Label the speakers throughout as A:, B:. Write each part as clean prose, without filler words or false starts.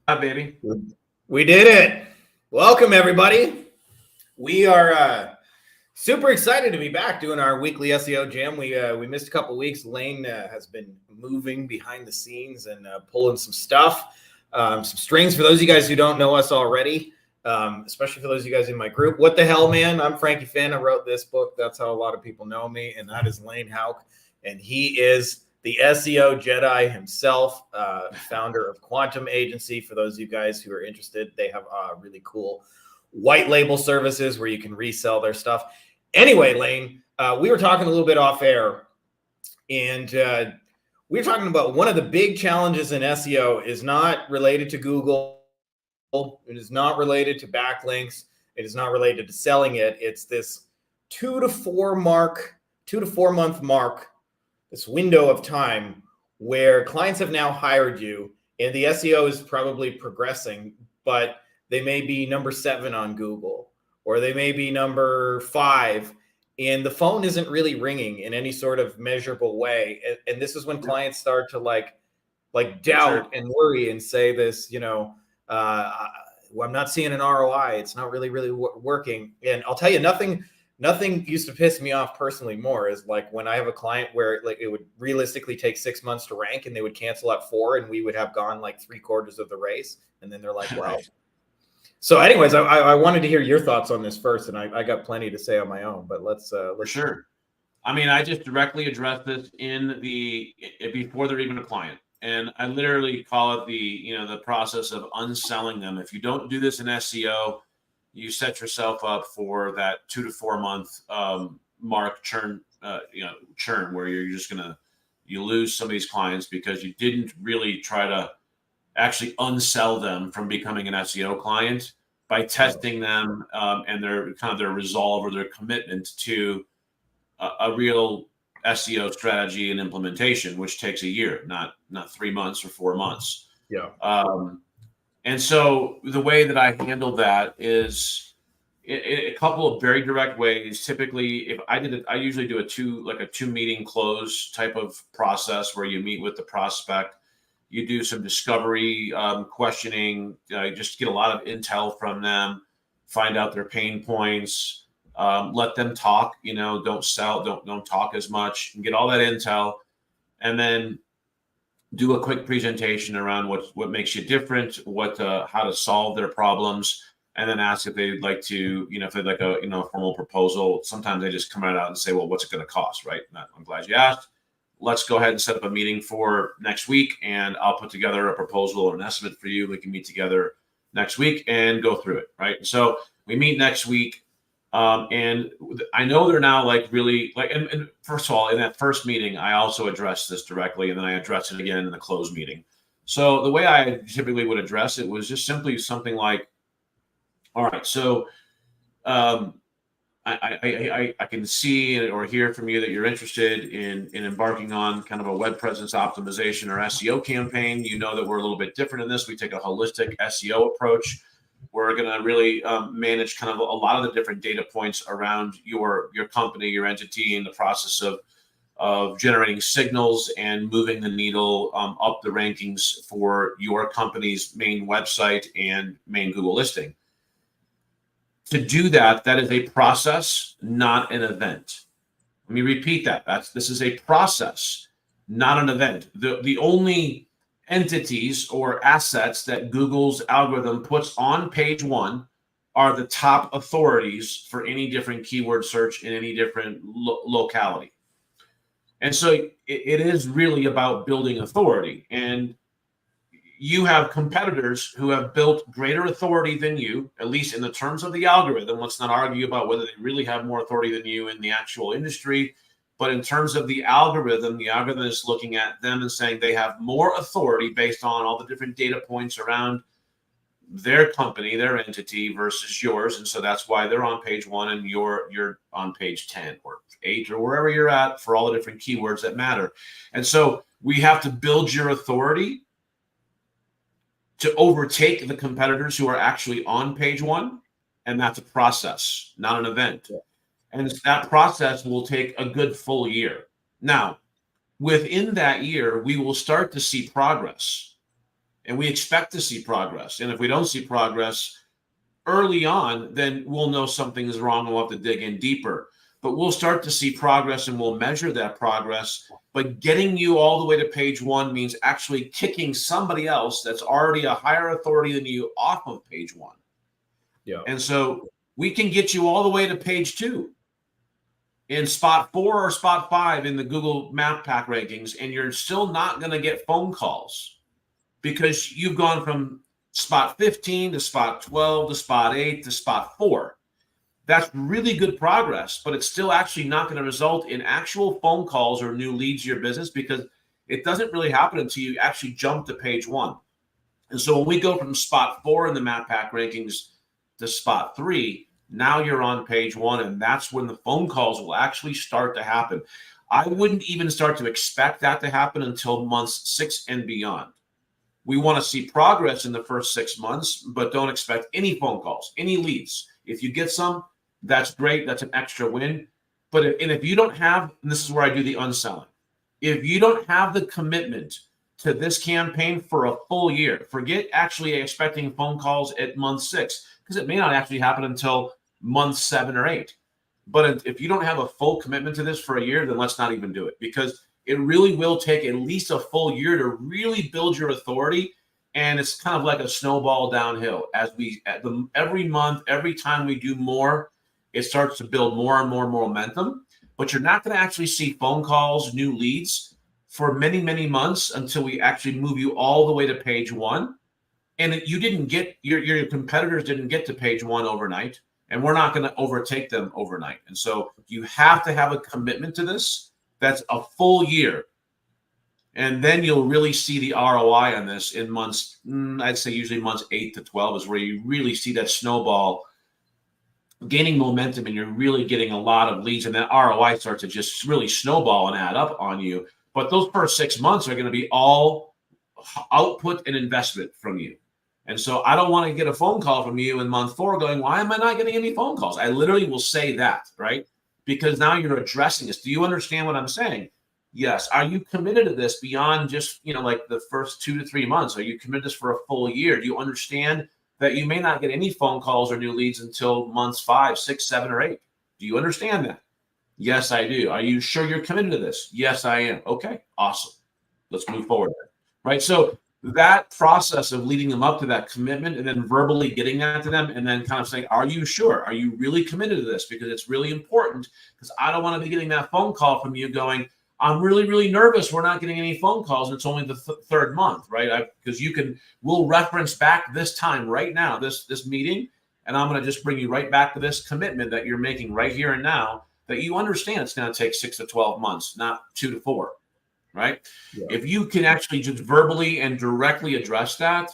A: Hi, baby.
B: We did it. Welcome, everybody. We are super excited to be back doing our weekly SEO jam. We missed a couple weeks. Lane has been moving behind the scenes and pulling some stuff, some strings for those of you guys who don't know us already, especially for those of you guys in my group. What the hell, man? I'm Frankie Fihn. I wrote this book. That's how a lot of people know me, and that is Lane Houk, and he is the SEO Jedi himself, founder of Quantum Agency. For those of you guys who are interested, they have really cool white label services where you can resell their stuff. Anyway, Lane, we were talking a little bit off air, and we were talking about one of the big challenges in SEO is not related to Google. It is not related to backlinks. It is not related to selling it. It's this 2 to 4 month mark, this window of time where clients have now hired you and the SEO is probably progressing, but they may be number 7 on Google, or they may be number 5, and the phone isn't really ringing in any sort of measurable way. And this is when clients start to like doubt and worry and say this, well, I'm not seeing an ROI. It's not really working. And I'll tell you, nothing used to piss me off personally more is like when I have a client where like it would realistically take 6 months to rank and they would cancel at 4 and we would have gone like 3/4 of the race. And then they're like, well. So anyways, I wanted to hear your thoughts on this first, and I got plenty to say on my own, but let's
A: Sure. I mean, I just directly addressed this before they're even a client. And I literally call it the process of unselling them. If you don't do this in SEO, you set yourself up for that 2 to 4 month mark churn where you lose some of these clients because you didn't really try to actually unsell them from becoming an SEO client by testing them and their resolve or their commitment to a real SEO strategy and implementation, which takes a year, not 3 months or 4 months.
B: Yeah.
A: And so the way that I handle that is a couple of very direct ways. Typically, if I did it, I usually do a 2 meeting close type of process where you meet with the prospect, you do some discovery questioning, just get a lot of intel from them, find out their pain points, let them talk. Don't sell, don't talk as much, and get all that intel, and then do a quick presentation around what makes you different, how to solve their problems, and then ask if they'd like to, if they'd like a formal proposal. Sometimes they just come out and say, well, what's it going to cost, right? I'm glad you asked. Let's go ahead and set up a meeting for next week, and I'll put together a proposal or an estimate for you. We can meet together next week and go through it, right? So we meet next week, and I know they're now and first of all, in that first meeting, I also addressed this directly, and then I addressed it again in the closed meeting. So the way I typically would address it was just simply something like, all right, so I can see or hear from you that you're interested in embarking on kind of a web presence optimization or SEO campaign. You know that we're a little bit different in this. We take a holistic SEO approach. We're going to really manage kind of a lot of the different data points around your company, your entity, in the process of generating signals and moving the needle up the rankings for your company's main website and main Google listing. To do that is a process, not an event. Let me repeat that. This is a process, not an event. The only entities or assets that Google's algorithm puts on page 1 are the top authorities for any different keyword search in any different locality. And so it is really about building authority. And you have competitors who have built greater authority than you, at least in the terms of the algorithm. Let's not argue about whether they really have more authority than you in the actual industry. But in terms of the algorithm is looking at them and saying they have more authority based on all the different data points around their company, their entity versus yours. And so that's why they're on page 1 and you're on page 10 or 8 or wherever you're at for all the different keywords that matter. And so we have to build your authority to overtake the competitors who are actually on page 1. And that's a process, not an event. Yeah. And that process will take a good full year. Now, within that year, we will start to see progress. and we expect to see progress. And if we don't see progress early on, then we'll know something is wrong and we'll have to dig in deeper. But we'll start to see progress and we'll measure that progress. But getting you all the way to page 1 means actually kicking somebody else that's already a higher authority than you off of page 1.
B: Yeah.
A: And so we can get you all the way to page 2 in spot 4 or spot 5 in the Google Map Pack rankings, and you're still not going to get phone calls because you've gone from spot 15 to spot 12 to spot 8 to spot 4. That's really good progress, but it's still actually not going to result in actual phone calls or new leads to your business because it doesn't really happen until you actually jump to page 1. And so when we go from spot 4 in the Map Pack rankings to spot 3, now you're on page 1, and that's when the phone calls will actually start to happen. I wouldn't even start to expect that to happen until months 6 and beyond. We want to see progress in the first 6 months, but don't expect any phone calls, any leads. If you get some, that's great. That's an extra win. But if you don't have, and this is where I do the unselling, if you don't have the commitment to this campaign for a full year, forget actually expecting phone calls at month 6, because it may not actually happen until month 7 or 8. But if you don't have a full commitment to this for a year, then let's not even do it, because it really will take at least a full year to really build your authority. And it's kind of like a snowball downhill. Every month, every time we do more, it starts to build more and more momentum. But you're not going to actually see phone calls, new leads for many, many months until we actually move you all the way to page 1. And you didn't get, your competitors didn't get to page 1 overnight, and we're not going to overtake them overnight. And so you have to have a commitment to this. That's a full year. And then you'll really see the ROI on this in months, I'd say usually months 8 to 12 is where you really see that snowball gaining momentum, and you're really getting a lot of leads, and that ROI starts to just really snowball and add up on you. But those first 6 months are going to be all output and investment from you. And so I don't want to get a phone call from you in month 4 going, why am I not getting any phone calls? I literally will say that, right? Because now you're addressing this. Do you understand what I'm saying? Yes. Are you committed to this beyond just, like the first 2 to 3 months? Are you committed to this for a full year? Do you understand that you may not get any phone calls or new leads until months 5, 6, 7, or 8? Do you understand that? Yes, I do. Are you sure you're committed to this? Yes, I am. Okay, awesome. Let's move forward. Right. So that process of leading them up to that commitment and then verbally getting that to them and then kind of saying, are you sure? Are you really committed to this? Because it's really important, because I don't want to be getting that phone call from you going, I'm really, really nervous. We're not getting any phone calls. And it's only the third month, right? Because we'll reference back this time right now, this meeting, and I'm going to just bring you right back to this commitment that you're making right here and now, that you understand it's going to take 6 to 12 months, not 2 to 4. Right? Yeah. If you can actually just verbally and directly address that,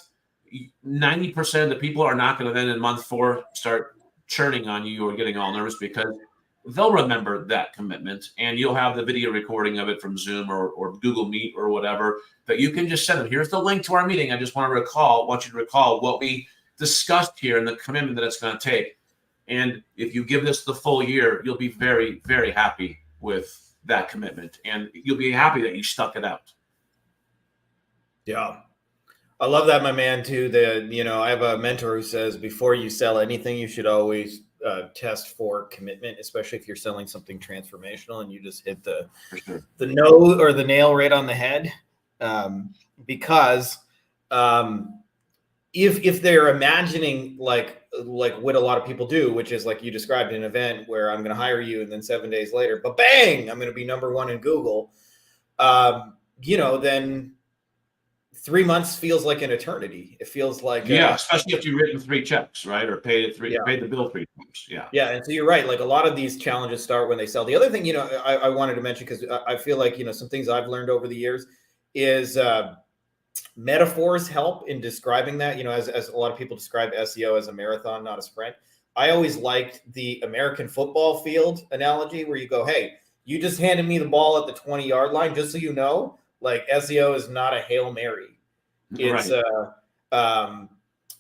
A: 90% of the people are not going to then in month 4 start churning on you or getting all nervous, because they'll remember that commitment, and you'll have the video recording of it from Zoom or Google Meet or whatever that you can just send them. Here's the link to our meeting. I just want you to recall what we discussed here and the commitment that it's going to take. And if you give this the full year, you'll be very, very happy with that commitment, and you'll be happy that you stuck it out.
B: Yeah. I love that, my man, too. I have a mentor who says before you sell anything, you should always test for commitment, especially if you're selling something transformational, and you just hit the nose or the nail right on the head. Because if they're imagining like what a lot of people do, which is like you described an event where I'm going to hire you, and then 7 days later, but bang, I'm going to be number 1 in Google. Then 3 months feels like an eternity. It feels like
A: especially if you've written 3 checks, right, or paid the bill 3 times. Yeah.
B: And so you're right. Like a lot of these challenges start when they sell. The other thing, I wanted to mention, because I feel like some things I've learned over the years is metaphors help in describing that. As a lot of people describe SEO as a marathon, not a sprint. I always liked the American football field analogy, where you go, hey, you just handed me the ball at the 20-yard line, just so you know, like SEO is not a Hail Mary. It's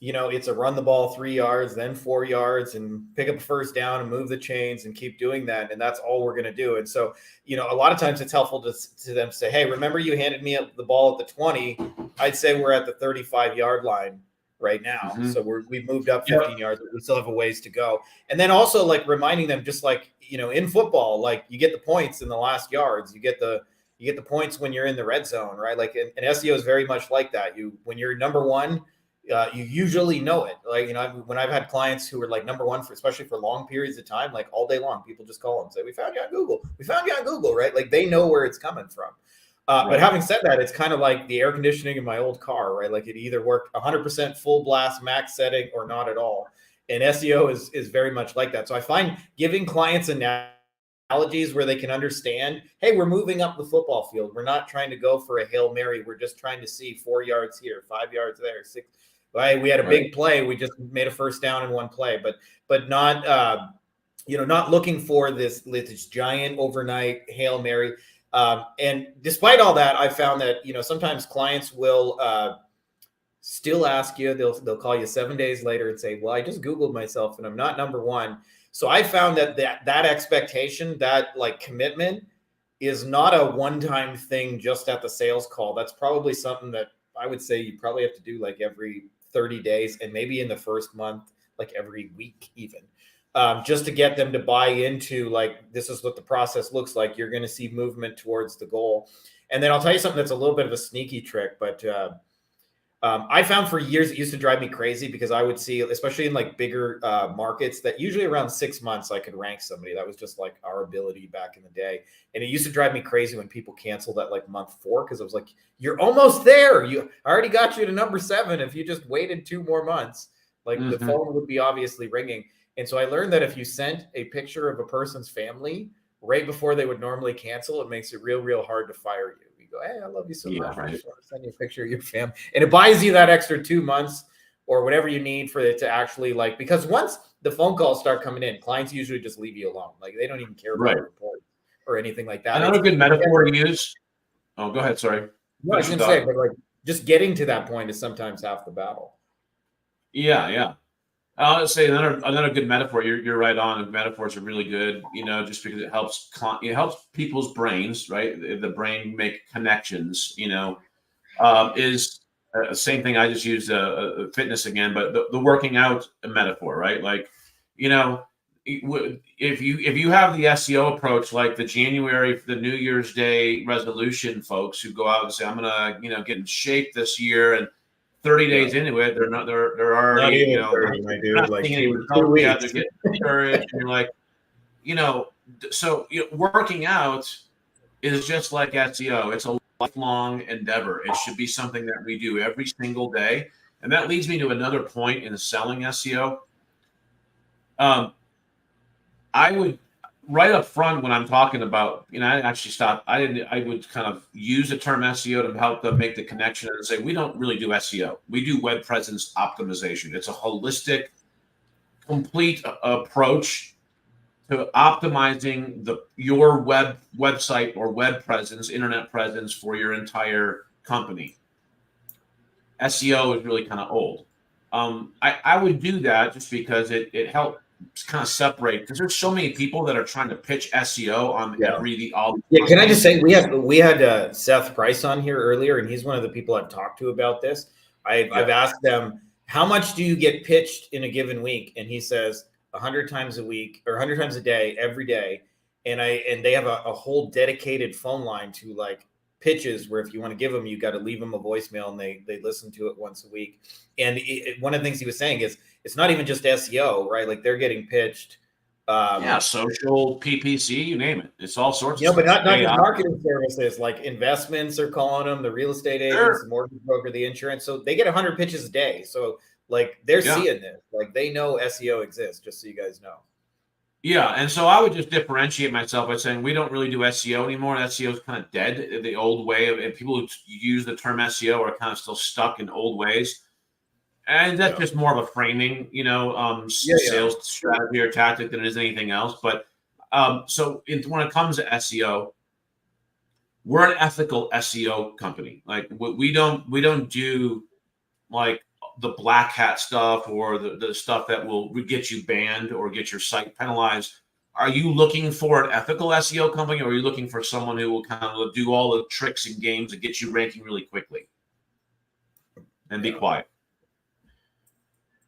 B: it's a run the ball 3 yards, then 4 yards, and pick up a first down and move the chains and keep doing that. And that's all we're going to do. And so, a lot of times it's helpful to them to say, hey, remember you handed me the ball at the 20. I'd say we're at the 35-yard line right now.
A: Mhm.
B: So we've moved up 15 yards, but we still have a ways to go. And then also like reminding them, just like, in football, like you get the points in the last yards, you get the points when you're in the red zone, right? Like and SEO is very much like that. When you're number one, you usually know it. Like, when I've had clients who are like number one especially for long periods of time, like all day long, people just call and say, we found you on Google, right? Like they know where it's coming from.
A: Right.
B: But having said that, it's kind of like the air conditioning in my old car, right? Like it either worked 100% full blast max setting or not at all. And SEO is very much like that. So I find giving clients analogies where they can understand, hey, we're moving up the football field. We're not trying to go for a Hail Mary. We're just trying to see 4 yards here, 5 yards there, 6. Right? We had a big play. We just made a first down in one play, but not not looking for this giant overnight Hail Mary. And despite all that, I found that sometimes clients will still ask you. They'll call you 7 days later and say, well, I just Googled myself and I'm not number one. So I found that expectation, that like commitment, is not a one-time thing just at the sales call. That's probably something that I would say you probably have to do like every 30 days, and maybe in the first month, like every week even, just to get them to buy into like, this is what the process looks like. You're going to see movement towards the goal. And then I'll tell you something that's a little bit of a sneaky trick, but I found for years, it used to drive me crazy because I would see, especially in like bigger markets, that usually around 6 months, I could rank somebody. That was just like our ability back in the day. And it used to drive me crazy when people canceled at like month 4, because I was like, you're almost there. I already got you to number 7. If you just waited 2 more months, like the phone would be obviously ringing. And so I learned that if you sent a picture of a person's family right before they would normally cancel, it makes it real hard to fire you. You go, hey, I love you so much.
A: Right.
B: I just want to send you a picture of your family. And it buys you that extra 2 months or whatever you need for it to actually like, because once the phone calls start coming in, clients usually just leave you alone. Like they don't even care about the report or anything like that.
A: Another good metaphor to use. Oh, go ahead. Sorry.
B: No, I was going to say, but like just getting to that point is sometimes half the battle.
A: Yeah. I'll say another good metaphor. You're right on. Metaphors are really good, just because it helps people's brains, right? The brain make connections, is same thing. I just used fitness again, but the working out metaphor, right? Like, if you have the SEO approach, like the New Year's Day resolution folks who go out and say, I'm gonna, get in shape this year, and 30 days into it, they're already,
B: like
A: 2 weeks. They're getting discouraged, and you're like, so working out is just like SEO. It's a lifelong endeavor. It should be something that we do every single day. And that leads me to another point in selling SEO. I would, right up front when I'm talking about, I would kind of use the term SEO to help them make the connection and say, we don't really do SEO. We do web presence optimization. It's a holistic, complete approach to optimizing your website or web presence, internet presence for your entire company. SEO is really kind of old. I would do that just because it helped kind of separate, because there's so many people that are trying to pitch SEO on all.
B: Yeah, can I just say we had Seth Price on here earlier, and he's one of the people I've talked to about this. I've asked them, how much do you get pitched in a given week? And he says 100 times a week or 100 times a day, every day. And they have a whole dedicated phone line to like pitches where if you want to give them, you got to leave them a voicemail, and they listen to it once a week. And one of the things he was saying is it's not even just SEO, right? Like they're getting pitched.
A: Social, PPC, you name it. It's all sorts of
B: stuff. But not
A: just
B: marketing services, like investments are calling them, the real estate agents, the mortgage broker, the insurance. So they get 100 pitches a day. So like they're seeing this, like they know SEO exists, just so you guys know.
A: Yeah, and so I would just differentiate myself by saying we don't really do SEO anymore. SEO is kind of dead. The old way of people who use the term SEO are kind of still stuck in old ways, and that's just more of a framing, sales strategy or tactic than it is anything else. But when it comes to SEO, we're an ethical SEO company. Like we don't do like the black hat stuff or the stuff that will get you banned or get your site penalized. Are you looking for an ethical SEO company, or are you looking for someone who will kind of do all the tricks and games that get you ranking really quickly and be quiet?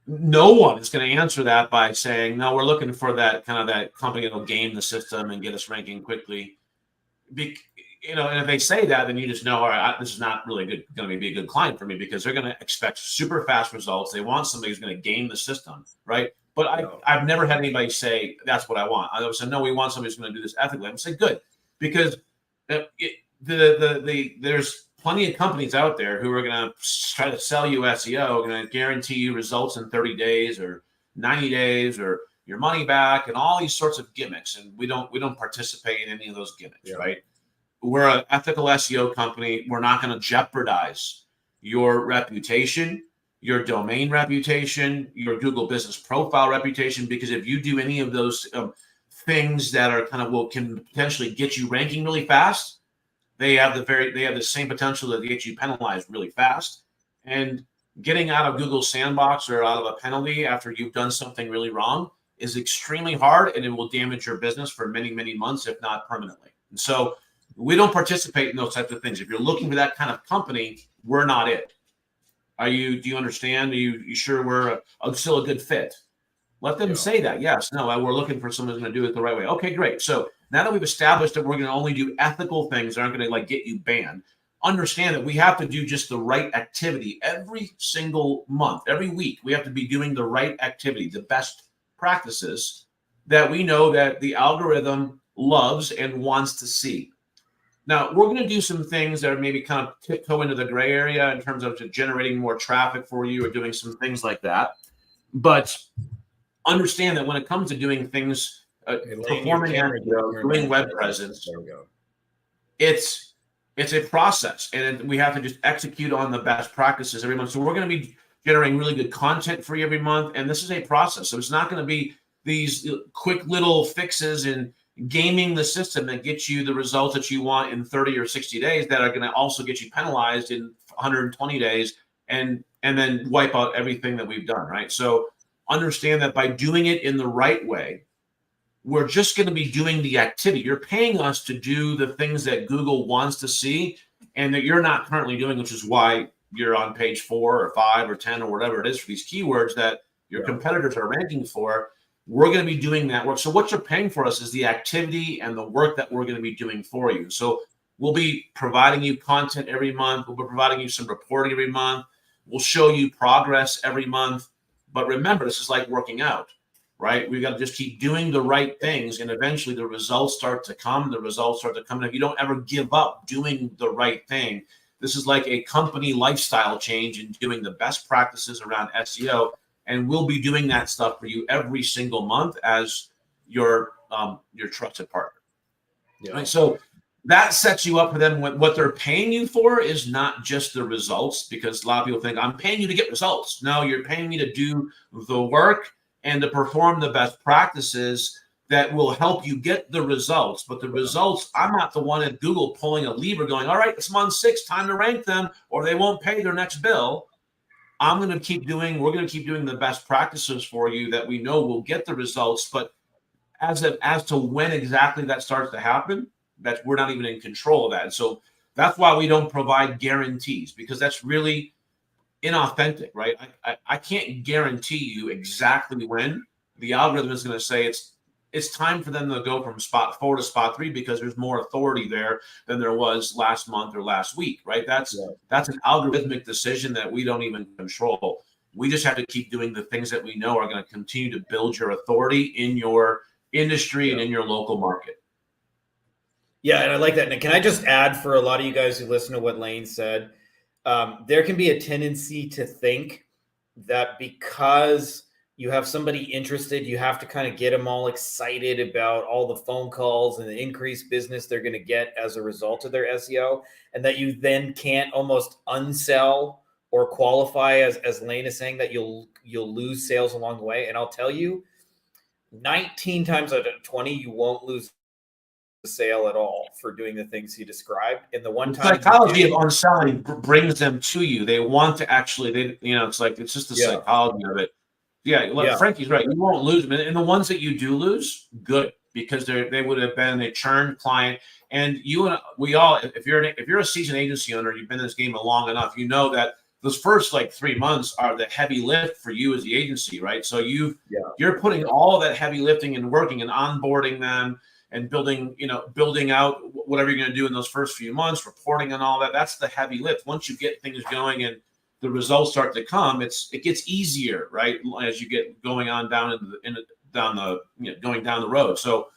A: No one is going to answer that by saying, no, we're looking for that kind of that company that'll game the system and get us ranking quickly. And if they say that, then you just know, all right, this is not really going to be a good client for me, because they're going to expect super fast results. They want somebody who's going to game the system, right? But I've never had anybody say that's what I want. I would say, no, we want somebody who's going to do this ethically. I would say, good, because there's plenty of companies out there who are going to try to sell you SEO, going to guarantee you results in 30 days or 90 days or your money back and all these sorts of gimmicks. And we don't participate in any of those gimmicks, right? We're an ethical SEO company. We're not going to jeopardize your reputation, your domain reputation, your Google business profile reputation, because if you do any of those things that are can potentially get you ranking really fast, they have the same potential to get you penalized really fast. And getting out of Google's sandbox or out of a penalty after you've done something really wrong is extremely hard, and it will damage your business for many, many months, if not permanently. And so we don't participate in those types of things. If you're looking for that kind of company, we're not it. Do you understand? Are you sure we're still a good fit? Let them say that. Yes, no, we're looking for someone who's going to do it the right way. Okay, great. So now that we've established that we're going to only do ethical things that aren't going to get you banned, understand that we have to do just the right activity every single month, every week. We have to be doing the right activity, the best practices that we know that the algorithm loves and wants to see. Now, we're going to do some things that are maybe kind of tiptoe into the gray area in terms of generating more traffic for you or doing some things like that. But understand that when it comes to doing things, performing SEO, doing web presence, it's a process, and we have to just execute on the best practices every month. So we're going to be generating really good content for you every month, and this is a process. So it's not going to be these quick little fixes and gaming the system that gets you the results that you want in 30 or 60 days that are going to also get you penalized in 120 days and then wipe out everything that we've done, right? So understand that by doing it in the right way, we're just going to be doing the activity. You're paying us to do the things that Google wants to see and that you're not currently doing, which is why you're on page 4 or 5 or 10 or whatever it is for these keywords that your competitors are ranking for. We're going to be doing that work. So what you're paying for us is the activity and the work that we're going to be doing for you. So we'll be providing you content every month. We'll be providing you some reporting every month. We'll show you progress every month. But remember, this is like working out, right? We've got to just keep doing the right things, and eventually the results start to come. The results start to come. And if you don't ever give up doing the right thing, this is like a company lifestyle change in doing the best practices around SEO. And we'll be doing that stuff for you every single month as your trusted partner. Right? So that sets you up for them. What they're paying you for is not just the results, because a lot of people think I'm paying you to get results. No, you're paying me to do the work and to perform the best practices that will help you get the results. But the results, I'm not the one at Google pulling a lever going, all right, it's month 6, time to rank them, or they won't pay their next bill. We're going to keep doing the best practices for you that we know will get the results. But as to when exactly that starts to happen, that we're not even in control of that. And so that's why we don't provide guarantees, because that's really inauthentic, right? I can't guarantee you exactly when. The algorithm is going to say it's time for them to go from spot 4 to spot 3 because there's more authority there than there was last month or last week, right? That's an algorithmic decision that we don't even control. We just have to keep doing the things that we know are going to continue to build your authority in your industry and in your local market.
B: Yeah, and I like that. And can I just add, for a lot of you guys who listen to what Lane said, there can be a tendency to think that because you have somebody interested, you have to kind of get them all excited about all the phone calls and the increased business they're going to get as a result of their SEO, and that you then can't almost unsell or qualify, as Lane is saying, that you'll lose sales along the way. And I'll tell you, 19 times out of 20, you won't lose sale at all for doing the things he described. And the one
A: The
B: time
A: psychology of unselling brings them to you. They want to actually, it's like, it's just the psychology of it. Yeah, Frankie's right. You won't lose them. And the ones that you do lose, good, because they would have been a churned client. And you and we all, if you're a seasoned agency owner, you've been in this game long enough, you know that those first like 3 months are the heavy lift for you as the agency, right? So you're putting all of that heavy lifting and working and onboarding them and building out whatever you're going to do in those first few months, reporting on all that. That's the heavy lift. Once you get things going and the results start to come, it gets easier, right? As you get going on going down the road. So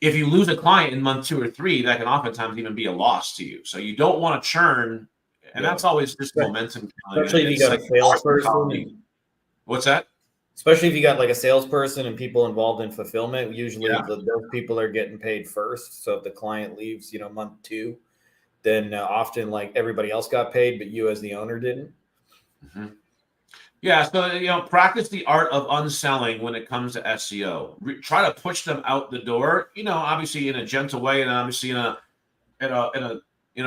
A: if you lose a client in month 2 or 3, that can oftentimes even be a loss to you. So you don't want to churn, and that's always just momentum.
B: Especially if you got a salesperson.
A: What's that?
B: Especially if you got like a salesperson and people involved in fulfillment, usually those people are getting paid first. So if the client leaves, month 2, then often like everybody else got paid, but you as the owner didn't.
A: Mm-hmm. Yeah. So, practice the art of unselling when it comes to SEO. Try to push them out the door, obviously in a gentle way, and obviously in a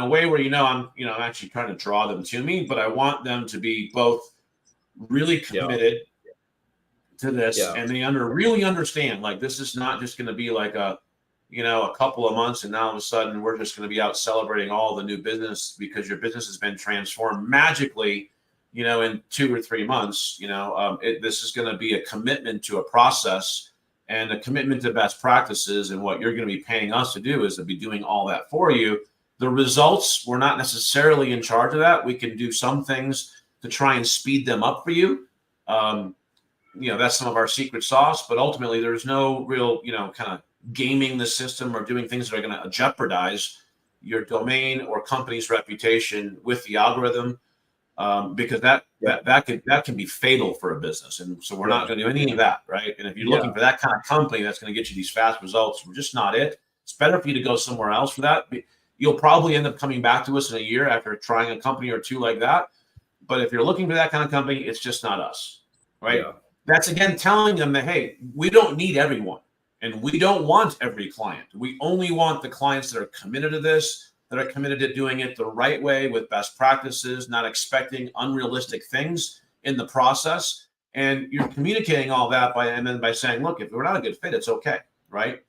A: way where, I'm actually trying to draw them to me, but I want them to be both really committed to this, and they really understand, like, this is not just going to be like a couple of months and now all of a sudden we're just going to be out celebrating all the new business because your business has been transformed magically, in 2 or 3 months. This is going to be a commitment to a process and a commitment to best practices, and what you're going to be paying us to do is to be doing all that for you. The results, we're not necessarily in charge of that. We can do some things to try and speed them up for you. That's some of our secret sauce, but ultimately there's no real, kind of gaming the system or doing things that are going to jeopardize your domain or company's reputation with the algorithm, because that can be fatal for a business. And so we're not going to do any of that, right? And if you're looking for that kind of company that's going to get you these fast results, we're just not it. It's better for you to go somewhere else for that. You'll probably end up coming back to us in a year after trying a company or 2 like that. But if you're looking for that kind of company, it's just not us, right? Yeah. That's, again, telling them that, hey, we don't need everyone. And we don't want every client. We only want the clients that are committed to this, that are committed to doing it the right way with best practices, not expecting unrealistic things in the process. And you're communicating all that by saying, look, if we're not a good fit, it's okay, right?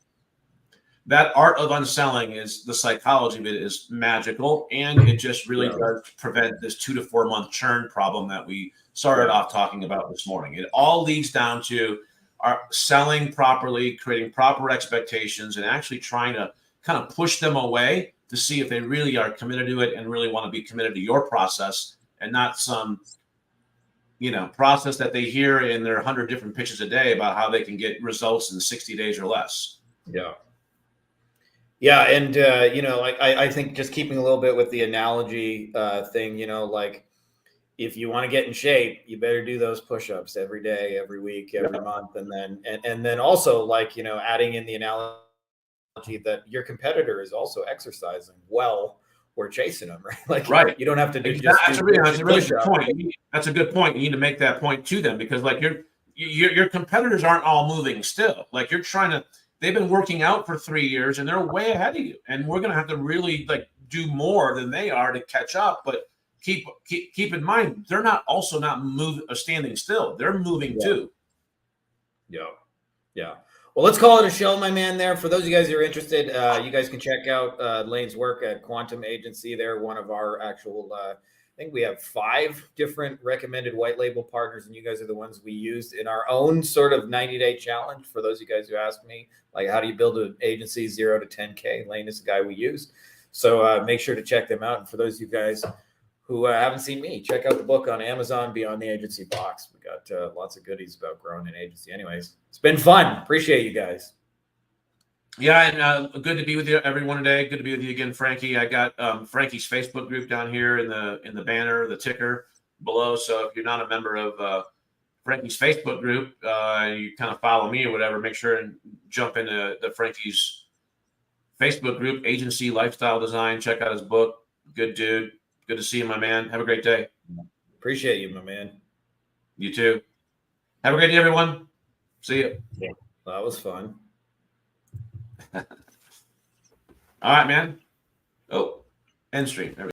A: That art of unselling, is the psychology of it, is magical, and it just really does prevent this 2 to 4 month churn problem that we started off talking about this morning. It all leads down to are selling properly, creating proper expectations, and actually trying to kind of push them away to see if they really are committed to it and really want to be committed to your process, and not some, process that they hear in their 100 different pitches a day about how they can get results in 60 days or less.
B: Yeah. Yeah. And, I think just keeping a little bit with the analogy thing, like, if you want to get in shape, you better do those push-ups every day, every week, every month. And then also, like, adding in the analogy that your competitor is also exercising well or chasing them, right? Like, you don't have to do
A: that's a really good point. That's a good point. You need to make that point to them, because like your competitors aren't all moving still. Like, they've been working out for 3 years and they're way ahead of you. And we're going to have to really do more than they are to catch up. But keep in mind, they're not standing still. They're moving too.
B: Yeah. Well, let's call it a show, my man. There, for those of you guys who are interested, you guys can check out Lane's work at Quantum Agency. They're one of our actual. I think we have 5 different recommended white label partners, and you guys are the ones we used in our own sort of 90-day challenge. For those of you guys who asked me, like, how do you build an agency 0 to 10K? Lane is the guy we used. So make sure to check them out. And for those of you guys who haven't seen me, check out the book on Amazon, Beyond the Agency Box. We got lots of goodies about growing an agency. Anyways, it's been fun. Appreciate you guys.
A: Yeah, and good to be with you, everyone, today. Good to be with you again, Frankie. I got Frankie's Facebook group down here in the banner, the ticker below. So if you're not a member of Frankie's Facebook group, you kind of follow me or whatever, make sure and jump into the Frankie's Facebook group, Agency Lifestyle Design. Check out his book. Good dude. Good to see you, my man. Have a great day.
B: Appreciate you, my man.
A: You too. Have a great day, everyone. See you.
B: Yeah, that was fun.
A: All right, man. Oh, end stream. There we go.